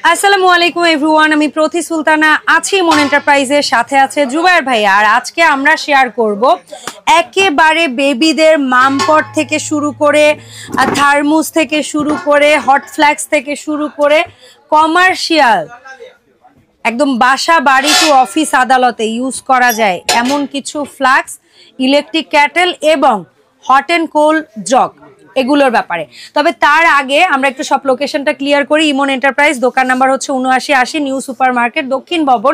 আসসালামু আলাইকুম এভরিওয়ান, আমি প্রতি সুলতানা আছি মন এন্টারপ্রাইজের সাথে আছে জুবায়ের ভাই। আর আজকে আমরা শেয়ার করব একেবারে বেবিদের মামপট থেকে শুরু করে থার্মোস থেকে শুরু করে হট ফ্ল্যাক্স থেকে শুরু করে কমার্শিয়াল একদম বাসা বাড়ি টু অফিস আদালতে ইউজ করা যায় এমন কিছু ফ্লাক্স, ইলেকট্রিক ক্যাটেল এবং হট অ্যান্ড কোল্ড জগ এগুলোর ব্যাপারে। তবে তার আগে আমরা একটু সব লোকেশনটা ক্লিয়ার করি। ইমন এন্টারপ্রাইজ, দোকান নাম্বার হচ্ছে ৭৯৮০ নিউ সুপার মার্কেট, দক্ষিণ ভবন,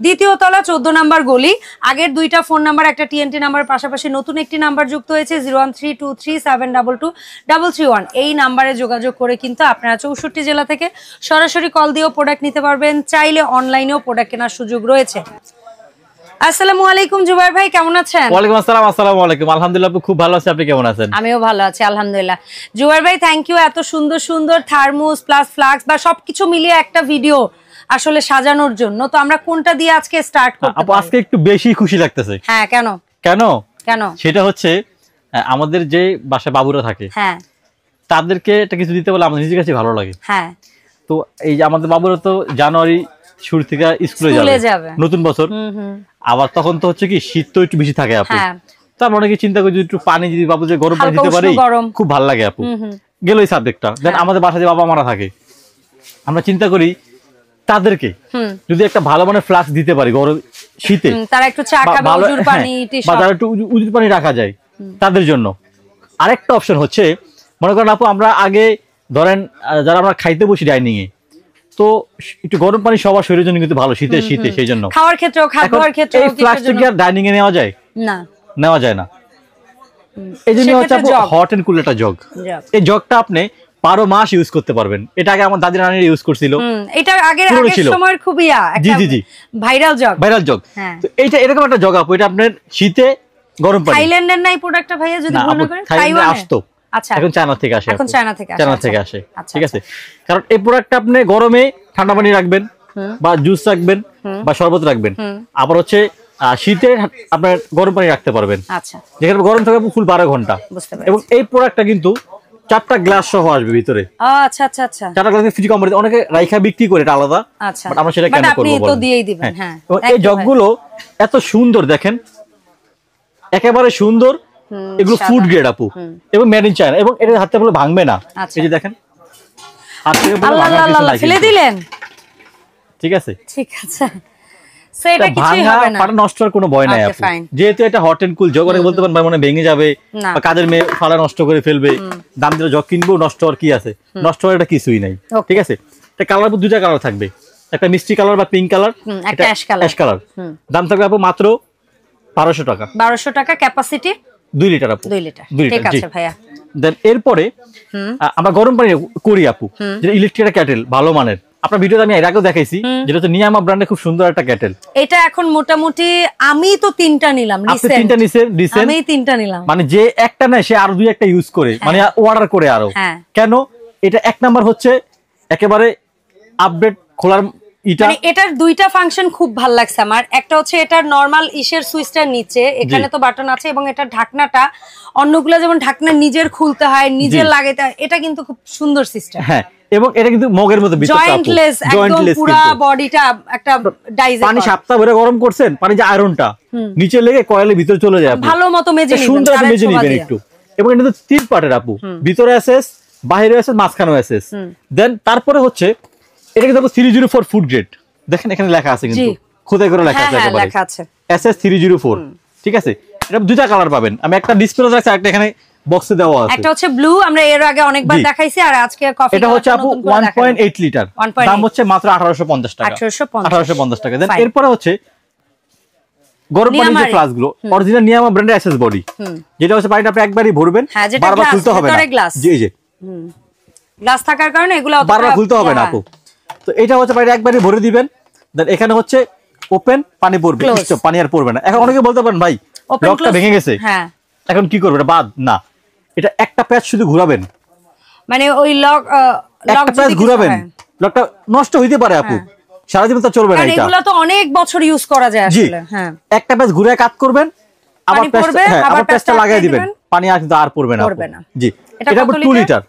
দ্বিতীয় তলা, ১৪ নম্বর গলি। আগের দুইটা ফোন নাম্বার, একটা টিএনটি নাম্বার পাশাপাশি নতুন একটি নাম্বার যুক্ত হয়েছে 01323722331। এই নাম্বারে যোগাযোগ করে কিন্তু আপনারা ৬৪ জেলা থেকে সরাসরি কল দিয়েও প্রোডাক্ট নিতে পারবেন, চাইলে অনলাইনেও প্রোডাক্ট কেনার সুযোগ রয়েছে। আসসালামু আলাইকুম জুবায়ের ভাই, কেমন আছেন? ওয়ালাইকুম আসসালাম। আসসালামু আলাইকুম। আলহামদুলিল্লাহ খুব ভালো আছি, আপনি কেমন আছেন? আমিও ভালো আছি আলহামদুলিল্লাহ। জুবায়ের ভাই থ্যাংক ইউ, এত সুন্দর সুন্দর থার্মোস প্লাস ফ্লাক্স বা সবকিছু মিলিয়ে একটা ভিডিও আসলে সাজানোর জন্য। তো আমরা কোনটা দিয়ে আজকে স্টার্ট করব? আপু আজকে একটু বেশি খুশি লাগতেছে। হ্যাঁ, কেন কেন কেন? সেটা হচ্ছে আমাদের যে বাসায় বাবুরা থাকে, হ্যাঁ, তাদেরকে একটা কিছু দিতে বলে আমাদের নিজের কাছে ভালো লাগে। হ্যাঁ, তো এই যে আমাদের বাবুরা তো জানুয়ারি শুরু থেকে স্কুলে যাবে, নতুন বছর। আবার তখন তো হচ্ছে কি শীত তো একটু বেশি থাকে আপু। তো আমরা অনেকে চিন্তা করি একটু পানি যদি বাবু যে গরম পানি দিতে পারি খুব ভালো লাগে আপু। গেল এই সাবজেক্টটা। দেন আমাদের বাসায় যে বাবা মারা থাকে, আমরা চিন্তা করি তাদেরকে যদি একটা ভালো মানের ফ্লাক্স দিতে পারি গরম শীতে, তারা একটু চা খাবে, উজুর পানি বা তারা একটু উজুর পানি রাখা যায় তাদের জন্য। আরেকটা অপশন হচ্ছে, মনে করেন আপু আমরা আগে ধরেন যারা আমরা খাইতে বসি ডাইনিং এ, তো একটু গরম পানি সবার শরীরের জন্য কিন্তু ভালো, শীতে সেই জন্য খাওয়ার ক্ষেত্রে খাবার ক্ষেত্রে এই ফ্লাক্সটা কি আর ডাইনিং এ নেওয়া যায়? না, নেওয়া যায় না। এই জন্য হচ্ছে হট এন্ড কুল একটা জগ। এই জগটা আপনি 12 মাস ইউজ করতে পারবেন। এটা আগে আমার দাদি নানিরা ইউজ করছিল। এটা আগের সময়ের খুবই একটা ভাইরাল জগ। তো এইটা এরকম একটা জগ আপু, এটা আপনার শীতে গরম পানি। থাইল্যান্ডের নাই প্রোডাক্টটা ভাইয়া, যদি মনে করেন থাইল্যান্ডে আসতো, আচ্ছা এখন চায়না থেকে আসে। এখন চায়না থেকে আসে, ঠিক আছে। কারণ এই প্রোডাক্টটা আপনি গরমে ঠান্ডা পানি রাখবেন বা জুস রাখবেন বা শরবত রাখবেন, আবার হচ্ছে শীতে আপনার গরম পানি রাখতে পারবেন। আচ্ছা, যেখানে গরম থাকে ফুল 12 ঘন্টা। এবং এই প্রোডাক্টটা কিন্তু 4টা গ্লাস সহ আসবে ভিতরে। আচ্ছা আচ্ছা আচ্ছা, 4টা গ্লাস ফ্রি কম, অনেকে রাইখা বিক্রি করে, এটা আলাদা। আচ্ছা, বাট আমরা সেটা কেন করব? আপনি তো দিয়েই দিবেন। হ্যাঁ, এবং এই জগগুলো এত সুন্দর দেখেন, একেবারে সুন্দর। এগুলো ফুড গ্রেড আপু এবং মেড ইন চায়না, এবং এটা হাতে বলে ভাঙবে না। এই যে দেখেন, হাত থেকে বলে ভাঙা কিছু নাই, ফেলে দিলেন। ঠিক আছে, ঠিক আছে, সেটা কিছুই হবে না, পাটা নষ্ট হওয়ার কোনো ভয় নাই আপু। যেহেতু এটা হট এন্ড কুল জগ, অনেকে বলতে পারেন ভাই মনে ভেঙে যাবে বা কাদের মেয়ে ফালা নষ্ট করে ফেলবে, দাম দিয়ে জগ কিনবো, নষ্ট হওয়ার কি আছে? নষ্ট হওয়ার এটা কিছুই নাই। ঠিক আছে, এটা কালার দুইটা কালার থাকবে, একটা মিষ্টি কালার বা পিঙ্ক কালার, একটা অ্যাশ কালার। দাম থাকবে আপু মাত্র 1200 টাকা। 1200 টাকা, ক্যাপাসিটি 2 লিটার আপু। 2 লিটার, ঠিক আছে ভাইয়া। দেন এরপরে আমরা গরম পানি করি আপু, যেটা ইলেকট্রিক ক্যাটেল ভালো মানের। আপনার ভিডিওতে আমি এর আগেও দেখাইছি, যেটা হচ্ছে নিয়ামা ব্র্যান্ডের খুব সুন্দর একটা ক্যাটেল। এটা এখন মোটামুটি আমি তো 3টা নিলাম। আপনি 3টা নিছেন? আমি 3টা নিলাম। মানে যে একটা নেয় সে আরো 2-1টা ইউজ করে, মানে অর্ডার করে আরো। কেন? এটা এক নাম্বার হচ্ছে একেবারে আপডেট খোলার মানে এটার দুইটা ফাংশন খুব ভালো লাগছে আমার। একটা হচ্ছে এটার নরমাল ইসের সুইচটার নিচে এখানে তো বাটন আছে, এবং এটার ঢাকনাটা অন্যগুলো যেমন ঢাকনা নিজের খুলতে হয়, নিজের লাগাইতে হয়, এটা কিন্তু খুব সুন্দর সিস্টেম। হ্যাঁ, এবং এটা কিন্তু মগের মধ্যে জয়েন্টলেস, একদম পুরো বডিটা একটা ডাইজে। পানি 7টা ভরে গরম করছেন, পানি যে আয়রনটা নিচে লেগে কয়েলের ভিতর চলে যায়, ভালো মতো মেজে নিবেন, সুন্দর মেজে নিবেন একটু। এবং এটা তো 3 পার্টের আপু, ভিতরে এসএস, বাইরে এসএস, মাঝখানেও এসএস। দেন তারপরে হচ্ছে এটা কিন্তু 304 ফুড গ্রেড। দেখেন এখানে লেখা আছে, কিন্তু খোদাই করে লেখা আছে একেবারে SS 304। ঠিক আছে, এটা দুইটা কালার পাবেন। আমি একটা ডিসপ্লে রাখছি, একটা এখানে বক্সে দেওয়া আছে। একটা হচ্ছে ব্লু, আমরা এর আগে অনেকবার দেখাইছি, আর আজকে কফি। এটা হচ্ছে আপু 1.8 লিটার, দাম হচ্ছে মাত্র 1850 টাকা। 1850 টাকা। দেন এরপরে হচ্ছে গরম পানির যে ফ্লাস্ক গুলো, অরিজিনাল নিয়ামা ব্র্যান্ডের এসএস বডি, যেটা হচ্ছে পানিটা আপনি একবারই ভরবেন, বারবার খুলতে হবে না। জি জি, গ্লাস থাকার কারণে এগুলো বারবার খুলতে হবে না আপু। তো এটা হচ্ছে পানিটা একবারই ভরে দিবেন। দেন এখানে হচ্ছে ওপেন, পানি পড়বে, পানি আর পড়বে না। এখন অনেকে বলতে পারেন ভাই লকটা ভেঙে গেছে, এখন কি করবে? এটা বাদ না, এটা একটা প্যাচ শুধু ঘোরাবেন, মানে ওই লক একটা প্যাচ ঘোরাবেন, লকটা নষ্ট হইতে পারে আপু, সারা জীবন তো চলবে না। এটা এগুলো তো অনেক বছর ইউজ করা যায় আসলে। হ্যাঁ, একটা প্যাচ ঘুরে কাট করবেন, আবার প্যাচটা লাগাই দিবেন, পানি আর কিন্তু আর পড়বে না। জি, এটা 2 লিটার।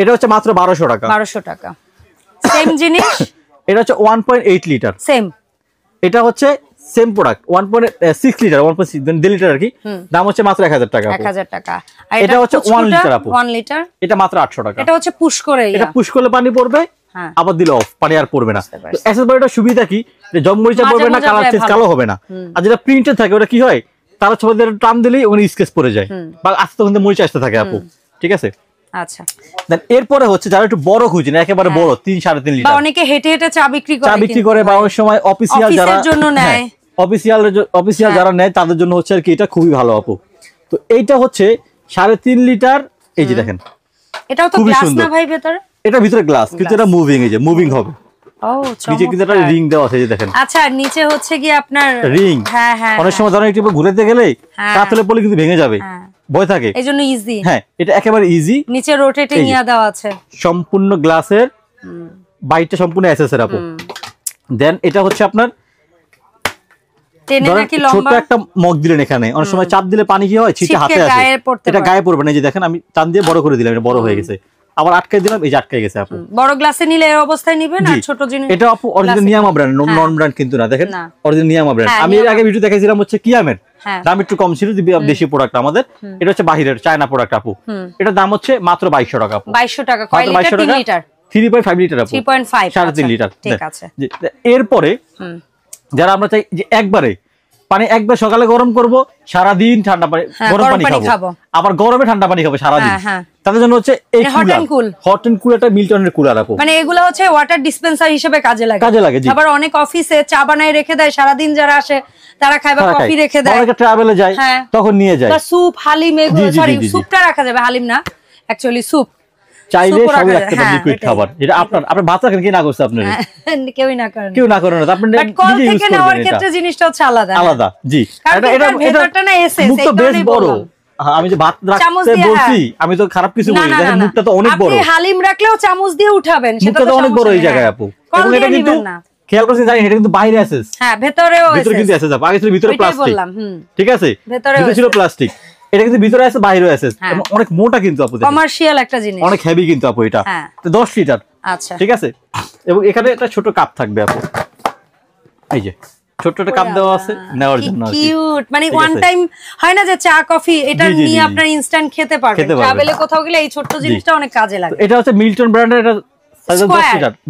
এটা হচ্ছে মাত্র 1200 টাকা। 1200 টাকা। সেম জিনিস, এটা হচ্ছে 1.8 লিটার সেম, এটা হচ্ছে সেম প্রোডাক্ট 1.6 লিটার 1.6 লিটার আর কি, দাম হচ্ছে মাত্র 1000 টাকা। 1000 টাকা। আর এটা হচ্ছে 1 লিটার আপু, 1 লিটার এটা মাত্র 800 টাকা। এটা হচ্ছে পুশ করে, এটা পুশ করলে পানি পড়বে, আবার দিলে অফ, পানি আর পড়বে না। তো এসএস বডিটার সুবিধা কি, যে জং মরিচা পড়বে না, কালার চেঞ্জ কালো হবে না। আর যেটা প্রিন্টেড থাকে ওটা কি হয়, তারা ছবি দিয়ে টান দিলেই ওখানে স্কেচ পড়ে যায় বা আস্তে আস্তে মরিচা আসতে থাকে আপু, ঠিক আছে। আচ্ছা, দেন এরপরে হচ্ছে যারা একটু বড় খুঁজেন, একেবারে বড় 3-3.5 লিটার, বা অনেকে হেঁটে হেঁটে চা বিক্রি করে বা অনেক সময় অফিসিয়াল যারা জন্য নেয়, অফিসিয়াল যারা নেয় তাদের জন্য হচ্ছে আর কি এটা খুবই ভালো আপু। তো এইটা হচ্ছে 3.5 লিটার, এই যে দেখেন এটাও তো গ্লাস না ভাই ভেতরে, এটা ভিতরে গ্লাস কিন্তু এটা মুভিং, এই যে মুভিং হবে। ও নিচে কিন্তু একটা রিং দেওয়া আছে, এই যে দেখেন। আচ্ছা, আর নিচে হচ্ছে কি আপনার রিং, অনেক সময় ধরেন একটু ঘুরতে গেলে কাতলে পড়লে কিন্তু ভেঙে যাবে, ভয় থাকে, এইজন্য ইজি। হ্যাঁ, এটা একেবারে ইজি, নিচে রোটেটিং ইয়া দেওয়া আছে, সম্পূর্ণ গ্লাসের, বাইটটা সম্পূর্ণ এসএস এর আপু। দেন এটা হচ্ছে আপনার ছোট একটা মগ দিলেন এখানে, অনেক সময় চাপ দিলে পানি কি হয়, ছিটে হাতে আসে, এটা গায়ে পড়বে না। এই যে দেখেন আমি টান দিয়ে বড় করে দিলাম, এটা বড় হয়ে গেছে, আবার আটকে দিলাম, এই যে আটকে গেছে আপু। বড় গ্লাসে নিলে এই অবস্থায় নিবে না, ছোট জিনিস। এটা আপু অরিজিনাল নিয়ামা ব্র্যান্ড, নন ব্র্যান্ড কিন্তু না, দেখেন অরিজিনাল নিয়ামা ব্র্যান্ড। আমি এর আগে ভিডিও দেখাইছিলাম হচ্ছে কিয়ামের, দাম একটু কম ছিল, দেশি প্রোডাক্ট আমাদের। এটা হচ্ছে বাহিরের চায়না প্রোডাক্ট আপু, এটার দাম হচ্ছে মাত্র 2200 টাকা আপু। 2200 টাকা, কয় লিটার? 3 লিটার, 3.5 লিটার আপু, 3.5, 3.5 লিটার, ঠিক আছে। এরপরে যারা আমরা চাই যে একবারে পানি একবার সকালে গরম করব, সারা দিন ঠান্ডা পানি গরম পানি খাবো, আবার গরমে ঠান্ডা পানি খাবো সারা দিন, তাদের জন্য হচ্ছে এই হট এন্ড কুল, একটা মিল্টনের কুলার আপু। মানে এগুলো হচ্ছে ওয়াটার ডিসপেন্সার হিসেবে কাজে লাগে। আবার অনেক অফিসে চা বানায় রেখে দেয়, সারা দিন যারা আসে তারা খায়, বা কফি রেখে দেয়, অনেকে ট্রাভেলে যায় তখন নিয়ে যায়। স্যুপ, হালিম, সরি স্যুপটা রাখা যাবে, হালিম না, অ্যাকচুয়ালি স্যুপ চাইলে সবই রাখতে পারেন, লিকুইড খাবার। এটা আপনার ভাত রাখেন, কি না করছে আপনার, কেউ না করেন না, আপনি নিজে ইউজ করবেন। নেওয়ার ক্ষেত্রে জিনিসটা হচ্ছে আলাদা, জি। এটা ভেতরটা না এসএস, মুখটা বেশ বড়। আমি যে ভাত রাখতে বলছি, আমি তো খারাপ কিছু বলি না, দেখেন মুখটা তো অনেক বড়। আপনি হালিম রাখলেও চামচ দিয়ে উঠাবেন, সেটা তো অনেক বড় এই জায়গায় আপু। এবং এটা কিন্তু খেয়াল করছেন, জানেন এটা কিন্তু বাইরে এসএস, হ্যাঁ ভেতরেও এসএস, ভিতরে কিন্তু এসএস, আগে ছিল ভিতরে প্লাস্টিক, ঠিক আছে, ভিতরে ছিল প্লাস্টিক, এটা কিন্তু ভিতরে আছে বাইরে আছে, এবং অনেক মোটা কিন্তু আপু, কমার্শিয়াল একটা জিনিস, অনেক হেভি কিন্তু আপু। এটা 10 লিটার, আচ্ছা, ঠিক আছে। এবং এখানে একটা ছোট কাপ থাকবে আপু, এই যে ছোট একটা কাপ দেওয়া আছে নেওয়ার জন্য। কিউট, মানে ওয়ান টাইম হয় না যে চা কফি এটা নিয়ে আপনারা ইনস্ট্যান্ট খেতে পারবেন, ট্রাভেলে কোথাও গেলে এই ছোট জিনিসটা অনেক কাজে লাগে। এটা হচ্ছে মিল্টন ব্র্যান্ডের, এটা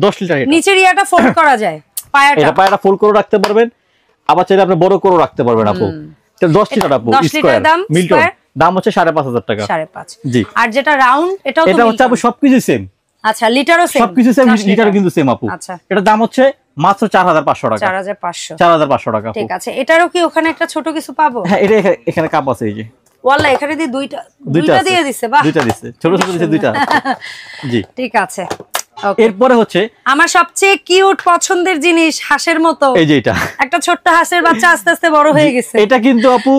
10 লিটার। নিচের ইয়াটা ফোল্ড করা যায়, পায়াটা ফোল্ড করে রাখতে পারবেন, আবার চাইলে আপনি বড় করে রাখতে পারবেন আপু। 10 লিটার আপু, 10 লিটার দাম, মিল্টন দাম হচ্ছে 5,500 টাকা। 5.5, জি। আর যেটা রাউন্ড এটাও এটা হচ্ছে আপু সবকিছু সেম, আচ্ছা লিটারও সেম, সবকিছু সেম, লিটারও কিন্তু সেম আপু। আচ্ছা, এটা দাম হচ্ছে মাত্র 4,500 টাকা, 4,500 টাকা। ঠিক আছে। এটারও কি ওখানে একটা ছোট কিছু পাবো? হ্যাঁ, এটা এখানে কাপ আছে, এই যে ওয়াল্লাহ এখানে দিয়ে দুইটা দিয়ে দিছে, বাহ, দুইটা দিছে, ছোট ছোট দিছে দুইটা, জি, ঠিক আছে। এরপরে হচ্ছে আমার সবচেয়ে কিউট পছন্দের জিনিস, হাঁসের মতো, এই যে এটা একটা ছোট্ট হাঁসের বাচ্চা আস্তে আস্তে বড় হয়ে গেছে। এটা কিন্তু আপু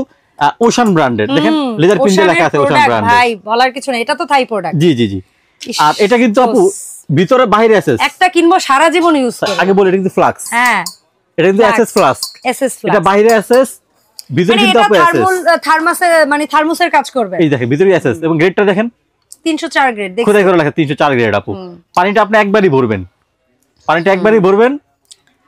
ওশান ব্র্যান্ডের, দেখেন লেদার প্রিন্টে লেখা আছে ওশান ব্র্যান্ড, ভাই বলার কিছু নেই, এটা তো থাই প্রোডাক্ট। জি জি জি। আর এটা কিন্তু আপু ভিতরে বাইরে আছে, একটা কিনবো সারা জীবন ইউজ করব। আগে বলি এটা কিন্তু ফ্লাক্স, হ্যাঁ এটা কিন্তু এসএস ফ্লাস্ক, এটা বাইরে এসএস, ভিতরে কিন্তু আপু এসএস, থার্মাসে মানে থার্মোসের কাজ করবে। এই দেখেন ভিতরে এসএস, এবং গ্রেডটা দেখেন 304 গ্রেড, দেখুন খোদাই করে লেখা 304 গ্রেড আপু। পানিটা আপনি একবারই ভরবেন,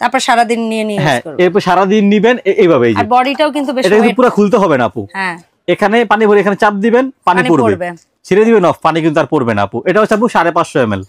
তারপর সারা দিন নিয়ে ইউজ করবেন। এরপর সারা দিন নিবেন এইভাবে, এই যে আর বডিটাও কিন্তু বেশ, এটা কিন্তু পুরো খুলতে হবে না আপু, হ্যাঁ এখানে পানি ভরে এখানে চাপ দিবেন, পানি পড়বে, ছেড়ে দিবেন অফ, পানি কিন্তু আর পড়বে না আপু। এটা হচ্ছে আপু 550 ml,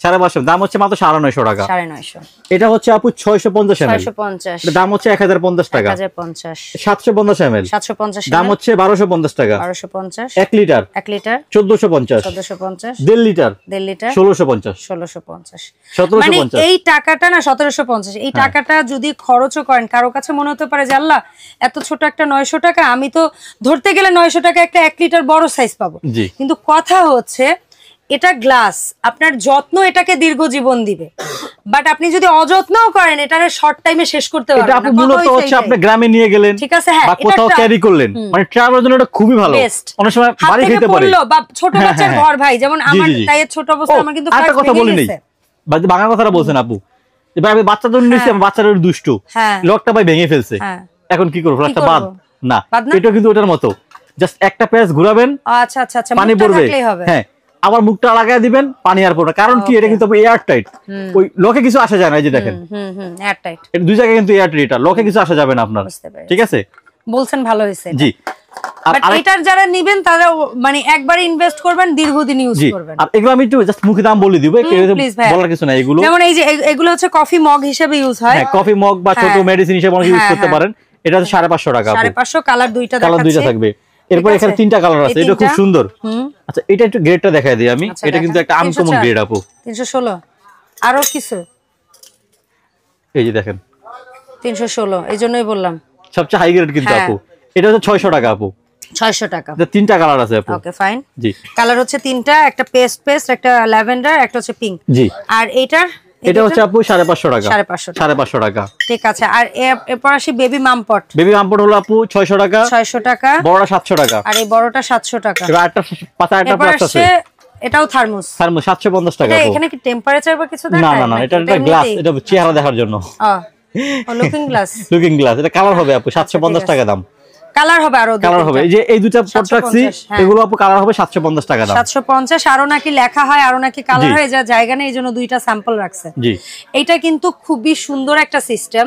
550, দাম হচ্ছে মাত্র 950 টাকা। 950। এটা হচ্ছে আপু 650 ml, 650, দাম হচ্ছে 1050 টাকা। 1050। 750 ml, 750, দাম হচ্ছে 1250 টাকা। 1250। 1 লিটার, 1 লিটার 1450, 1450। 1.5 litre, 1.5 litre 1650, 1650। 1750। মানে এই টাকাটা না 1750, এই টাকাটা যদি খরচও করেন, কারো কাছে মনে হতে পারে যে আল্লাহ এত ছোট একটা 900 টাকা, আমি তো ধরতে গেলে 900 টাকা একটা 1 লিটার বড় সাইজ পাবো, কিন্তু কথা হচ্ছে এটা গ্লাস, আপনার যত্ন এটাকে দীর্ঘ জীবন দিবে, বাট আপনি যদি অযত্নও করেন এটারে শর্ট টাইমে শেষ করতে পারবেন। এটা আপনি মূলত হচ্ছে আপনি গ্রামে নিয়ে গেলেন, ঠিক আছে, হ্যাঁ, বা কোথাও ক্যারি করলেন, মানে ট্রাভেলের জন্য এটা খুবই ভালো। অনেক সময় বাড়ি খেতে পারে, বা ছোট বাচ্চার ঘর, ভাই যেমন আমার তাইয়ের ছোট অবস্থা, আমার কিন্তু একটা কথা বলি নেই, বাংলা কথাটা বলছেন আপু, যে ভাই আমি বাচ্চার জন্য নিয়েছি, আমার বাচ্চাটা দুষ্টু, লকটা ভাই ভেঙে ফেলছে, এখন কি করব, ফ্ল্যাশটা বাদ না, এটা কিন্তু ওটার মতো, জাস্ট একটা পেজ ঘোরাবেন, আচ্ছা আচ্ছা আচ্ছা, পানি পড়বে, হ্যাঁ আবার মুখটা লাগায় দিবেন, পানি আর পড়বে। কারণ কি, এটা কিন্তু এয়ার টাইট, ওই লকে কিছু আসা যায় না। এই যে দেখেন এয়ার টাইট, এটা দুই জায়গায় কিন্তু এয়ার টাইট, এটা লকে কিছু আসা যাবে না আপনার। ঠিক আছে, বলছেন ভালো হয়েছে। জি, বাট এটার যারা নেবেন তারা মানে একবার ইনভেস্ট করবেন, দীর্ঘদিন ইউজ করবেন। আর এগুলো আমি একটু জাস্ট মুখে দাম বলে দিব, বলার কিছু নাই। এগুলো যেমন এই যে এগুলো হচ্ছে কফি মগ হিসেবে ইউজ হয়। হ্যাঁ, কফি মগ বা ছোট মেডিসিন হিসেবে অনেক ইউজ করতে পারেন। এটা হচ্ছে 550 টাকা। 550, কালার দুইটা থাকবে। এরপর এখানে 3টা কালার আছে, এটা খুব সুন্দর। আচ্ছা, এটা একটু গ্রেডটা দেখাই দিই আমি। এটা কিন্তু একটা আনকমন গ্রেড আপু, 316। আরো কিছু এই যে দেখেন 316, এইজন্যই বললাম সবচেয়ে হাই গ্রেড কিন্তু আপু। এটা হচ্ছে 600 টাকা আপু। 600 টাকা। 3টা কালার আছে আপু। Okay fine. জি, কালার হচ্ছে 3টা, একটা পেস্ট, একটা ল্যাভেন্ডার, একটা হচ্ছে পিঙ্ক। জি। আর এটা হচ্ছে আপু 550 টাকা। 550 টাকা। ঠিক আছে। আর এরপর আসি বেবি মামপট। বেবি মামপট হলো আপু 600 টাকা। 600 টাকা। বড়টা 700 টাকা। আর এই বড়টা 700 টাকা। এবার একটা প্লাস আছে, এটাও থার্মোস 750 টাকা। এখানে কি টেম্পারেচার বা কিছু দেখায়? না, এটা একটা গ্লাস, এটা চেহারা দেখার জন্য। Looking glass. লুকিং গ্লাস, এটা কালার হবে আপু 750 টাকা দাম। কালার হবে আরো কালার হবে, এই যে এই দুটো পট রাখছি, এগুলো আপু কালার হবে 750 টাকা দাম। 750। আরো নাকি লেখা হয়, আরো নাকি কালার হয়, যা জায়গা নেই, এইজন্য দুইটা স্যাম্পল রাখছে। জি, এটা কিন্তু খুবই সুন্দর একটা সিস্টেম,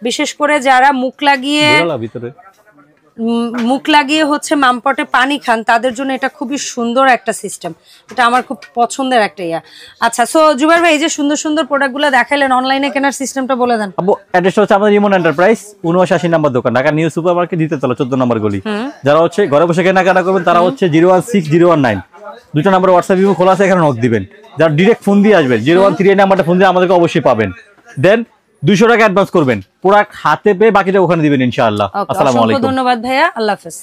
বিশেষ করে যারা মুখ লাগিয়ে হচ্ছে মামপটে পানি খান, তাদের জন্য এটা খুবই সুন্দর একটা সিস্টেম। এটা আমার খুব পছন্দের একটা ইয়া। আচ্ছা, সো জুবাইর ভাই, এই যে সুন্দর সুন্দর প্রোডাক্টগুলো দেখাইলেন, অনলাইনে কেনার সিস্টেমটা বলে দেন। আপু অ্যাড্রেসটা হচ্ছে আমাদের ইমন এন্টারপ্রাইজ, 79 নম্বর দোকান, ঢাকা নিউ সুপার মার্কেট, দ্বিতীয় তলা, 14 নম্বর গলি। যারা হচ্ছে ঘরে বসে কেনাকাটা করবেন তারা হচ্ছে 016019 দুটো নাম্বার হোয়াটসঅ্যাপ ইমো খোলা আছে, এখানে নক দিবেন। যারা ডাইরেক্ট ফোন দিয়ে আসবেন 013 নাম্বারটা ফোন দিয়ে আমাদেরকে অবশ্যই পাবেন। দেন 200 টাকা অ্যাডভান্স করবেন, প্রোডাক্ট হাতে পেয়ে বাকিটা ওখানে দিবেন ইনশাআল্লাহ। আসসালামু আলাইকুম। ধন্যবাদ ভাইয়া, আল্লাহ হাফেজ।